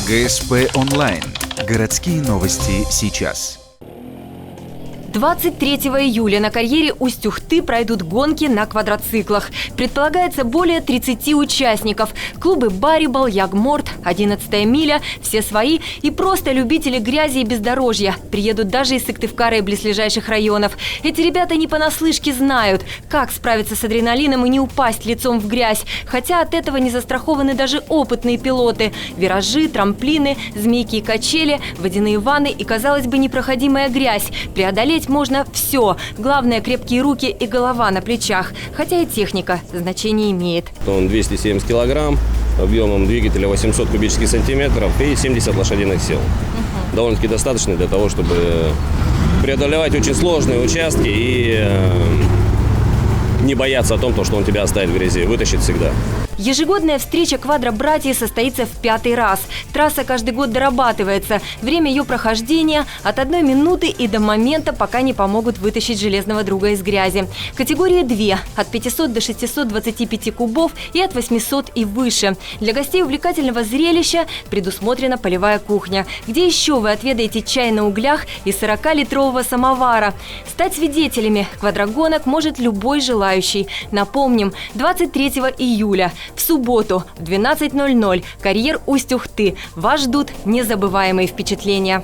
ГСП онлайн. Городские новости сейчас. 23 июля на карьере Усть-Ухты пройдут гонки на квадроциклах. Предполагается более 30 участников. Клубы «Барибал», «Ягморт», «11-я миля», «Все свои» и просто любители грязи и бездорожья. Приедут даже из Сыктывкара и близлежащих районов. Эти ребята не понаслышке знают, как справиться с адреналином и не упасть лицом в грязь. Хотя от этого не застрахованы даже опытные пилоты. Виражи, трамплины, змейки и качели, водяные ванны и, казалось бы, непроходимая грязь. Преодолеть можно все. Главное – крепкие руки и голова на плечах. Хотя и техника значение имеет. Он 270 килограмм, объемом двигателя 800 кубических сантиметров и 70 лошадиных сил. Довольно-таки достаточно для того, чтобы преодолевать очень сложные участки и не бояться о том, что он тебя оставит в грязи, вытащит всегда. Ежегодная встреча «Квадробратья» состоится в 5-й раз. Трасса каждый год дорабатывается. Время ее прохождения от 1 минуты и до момента, пока не помогут вытащить железного друга из грязи. Категории 2 – от 500 до 625 кубов и от 800 и выше. Для гостей увлекательного зрелища предусмотрена полевая кухня, где еще вы отведаете чай на углях из 40-литрового самовара. Стать свидетелями квадрогонок может любой желающий. Напомним, 23 июля в субботу в 12:00 карьер Усть-Ухты. Вас ждут незабываемые впечатления.